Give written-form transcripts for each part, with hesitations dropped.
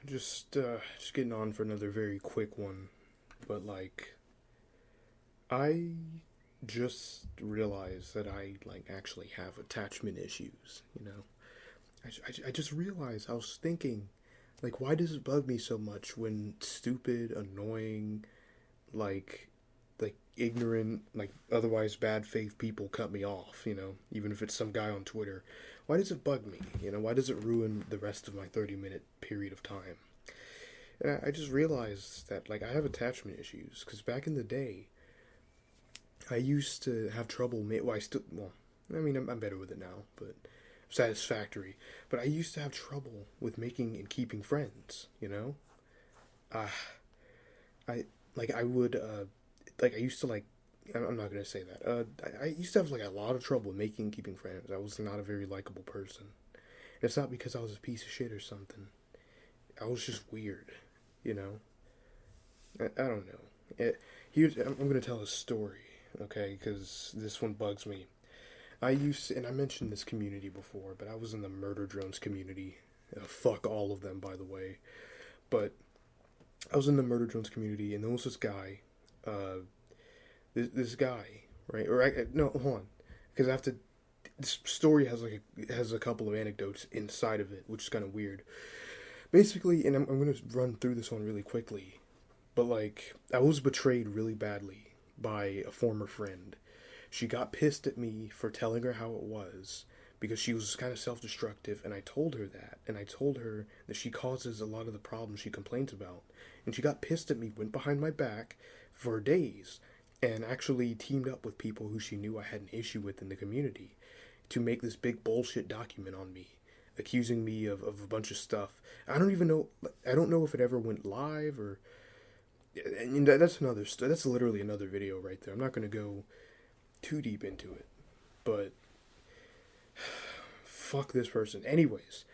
Just getting on for another very quick one, but I just realized that I actually have attachment issues. I just realized I was thinking, why does it bug me so much when stupid, annoying, like, ignorant, otherwise bad faith people cut me off? Even if it's some guy on Twitter, why does it bug me? Why does it ruin the rest of my 30-minute period of time? And I just realized that I have attachment issues because back in the day, I used to have trouble. Well, I mean, I'm better with it now, but satisfactory. But I used to have trouble with making and keeping friends. Uh, I I would I used to I'm not gonna say that. I used to have a lot of trouble making and keeping friends. I was not a very likable person. It's not because I was a piece of shit or something. I was just weird. You know. I don't know. I'm gonna tell a story, okay? Because this one bugs me. And I mentioned this community before, but I was in the murder drones community. Fuck all of them, by the way. But I was in the murder drones community, and there was this guy. This guy, right? No, hold on, because I have to. This story has a couple of anecdotes inside of it, which is kind of weird. Basically, and I'm gonna run through this one really quickly, but I was betrayed really badly by a former friend. She got pissed at me for telling her how it was because she was kind of self-destructive, and I told her that, and I told her that she causes a lot of the problems she complains about, and she got pissed at me, went behind my back for days, and actually teamed up with people who she knew I had an issue with in the community to make this big bullshit document on me, accusing me of a bunch of stuff. I don't know if it ever went live or. And that's literally another video right there. I'm not going to go too deep into it, but fuck this person. Anyways,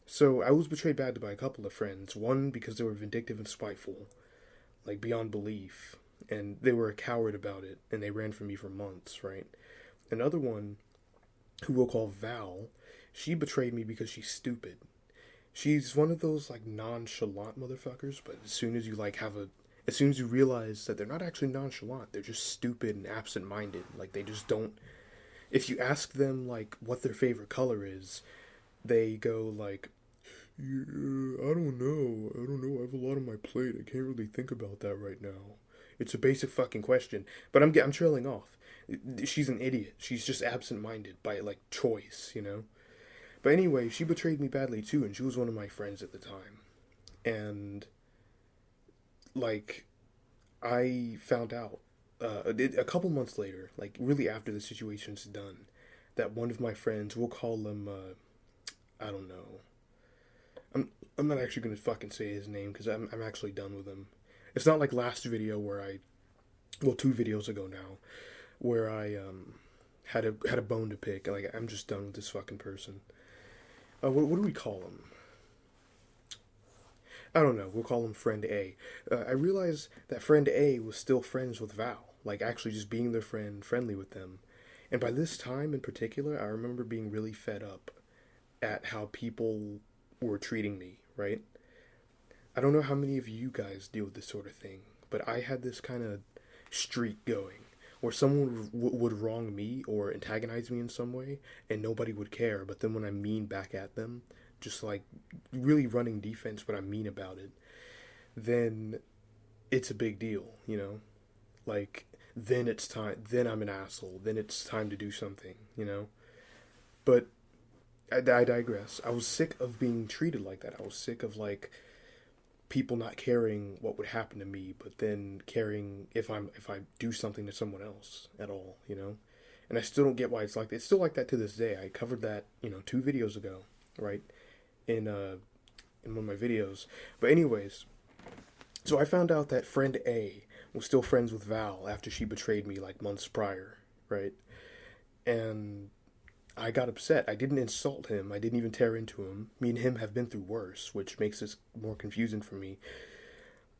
so I was betrayed badly by a couple of friends. One because they were vindictive and spiteful, beyond belief, and they were a coward about it, and they ran from me for months, right? Another one, who we'll call Val, she betrayed me because she's stupid. She's one of those nonchalant motherfuckers, but as soon as you realize that they're not actually nonchalant, they're just stupid and absent-minded. They just don't. If you ask them what their favorite color is, they go yeah, I don't know. I have a lot on my plate. I can't really think about that right now. It's a basic fucking question, but I'm trailing off. She's an idiot. She's just absent-minded by choice. But anyway, she betrayed me badly too, and she was one of my friends at the time, and I found out a couple months later, really after the situation's done, that one of my friends, we'll call him, I don't know. I'm not actually gonna fucking say his name because I'm actually done with him. It's not like last video where 2 videos ago now, where I had a bone to pick. I'm just done with this fucking person. What do we call him? I don't know. We'll call him Friend A. I realized that Friend A was still friends with Val. Actually just being their friend, friendly with them. And by this time in particular, I remember being really fed up at how people were treating me, right? I don't know how many of you guys deal with this sort of thing, but I had this kind of streak going where someone would wrong me or antagonize me in some way, and nobody would care. But then when I mean back at them, just really running defense, but I'm mean about it, then it's a big deal, then it's time, then I'm an asshole, then it's time to do something, But I digress. I was sick of being treated like that. I was sick of people not caring what would happen to me, but then caring if I do something to someone else at all, And I still don't get why it's like that. It's still like that to this day. I covered that, 2 videos ago, right? In one of my videos. But anyways, so I found out that Friend A was still friends with Val after she betrayed me months prior, right? And I got upset. I didn't insult him. I didn't even tear into him. Me and him have been through worse, which makes this more confusing for me.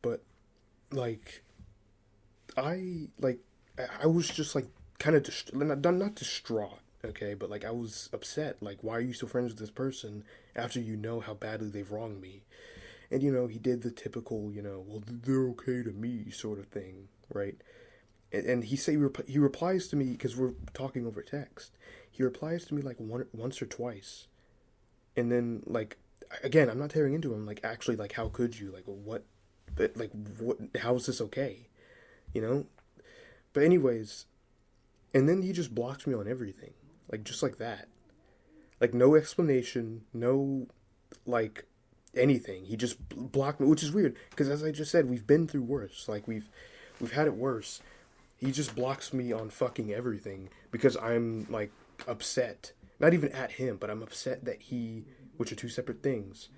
But I was just kind of not distraught, okay, but I was upset. Why are you still friends with this person after you know how badly they've wronged me? And, he did the typical, well, they're okay to me sort of thing, right? And he replies to me, because we're talking over text. He replies to me like once or twice. And then, like, again, I'm not tearing into him. Like, actually, like, how could you? What, how is this okay? You know? But anyways, and then he just blocks me on everything. Like, just like that. Like, no explanation, no, like, anything. He just blocked me, which is weird, because as I just said, we've been through worse. Like, we've had it worse. He just blocks me on fucking everything because I'm, like, upset. Not even at him, but I'm upset that which are two separate things.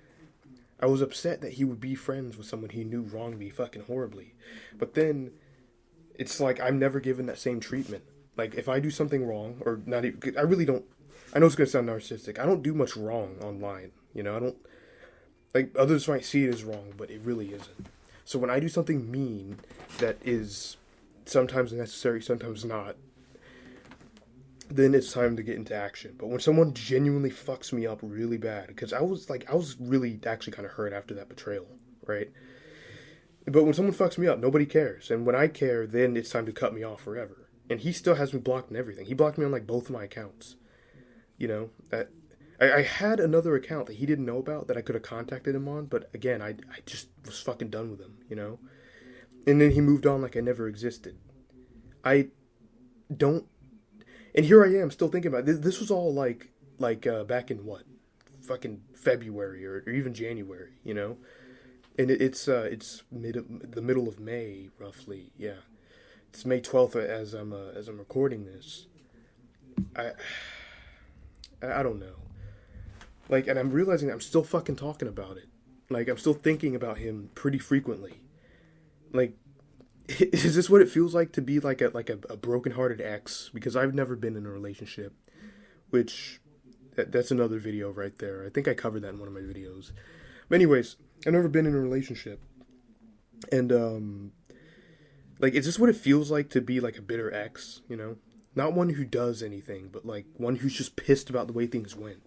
I was upset that he would be friends with someone he knew wronged me fucking horribly. But then, it's like I'm never given that same treatment. Like, if I do something wrong, or not even, I really don't, I know it's going to sound narcissistic, I don't do much wrong online, I don't, like, others might see it as wrong, but it really isn't. So when I do something mean that is sometimes necessary, sometimes not, then it's time to get into action. But when someone genuinely fucks me up really bad, because I was really actually kind of hurt after that betrayal, right? But when someone fucks me up, nobody cares. And when I care, then it's time to cut me off forever. And he still has me blocked and everything. He blocked me on, like, both of my accounts. I had another account that he didn't know about that I could have contacted him on, but again, I just was fucking done with him, And then he moved on like I never existed. I don't... And here I am still thinking about it. This was all like back in what? Fucking February or even January, And it's the middle of May, roughly, yeah. It's May 12th as I'm recording this. I don't know. Like, and I'm realizing I'm still fucking talking about it. Like, I'm still thinking about him pretty frequently. Like, is this what it feels like to be like a broken-hearted ex? Because I've never been in a relationship, which that's another video right there. I think I covered that in one of my videos. But anyways, I've never been in a relationship, and like, is this what it feels like to be like a bitter ex? Not one who does anything, but like one who's just pissed about the way things went.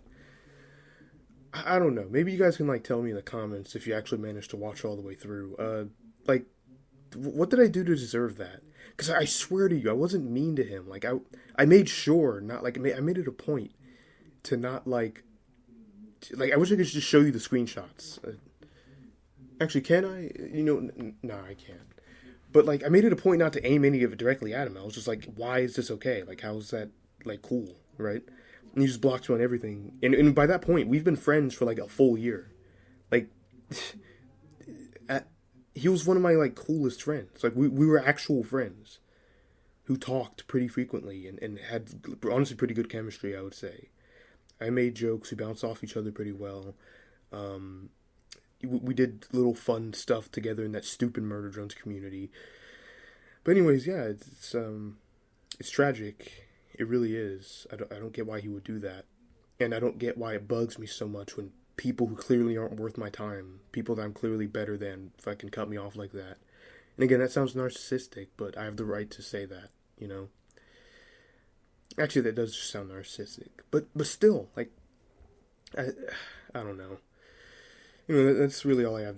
I don't know. Maybe you guys can, like, tell me in the comments if you actually managed to watch all the way through. Like, what did I do to deserve that? Because I swear to you, I wasn't mean to him. Like, I made sure, not, like, I made it a point to not, like, I wish I could just show you the screenshots. Actually, can I? No, I can't. But, like, I made it a point not to aim any of it directly at him. I was just like, why is this okay? Like, how is that, like, cool, right? And he just blocked me on everything. And by that point, we've been friends for, like, a full year. Like, he was one of my, like, coolest friends. Like, we were actual friends who talked pretty frequently and had, honestly, pretty good chemistry, I would say. I made jokes. We bounced off each other pretty well. We did little fun stuff together in that stupid Murder Drones community. But anyways, yeah, it's tragic. It really is. I don't get why he would do that. And I don't get why it bugs me so much when people who clearly aren't worth my time, people that I'm clearly better than, fucking cut me off like that. And again, that sounds narcissistic, but I have the right to say that, Actually, that does just sound narcissistic. But still, like, I don't know. That's really all I have to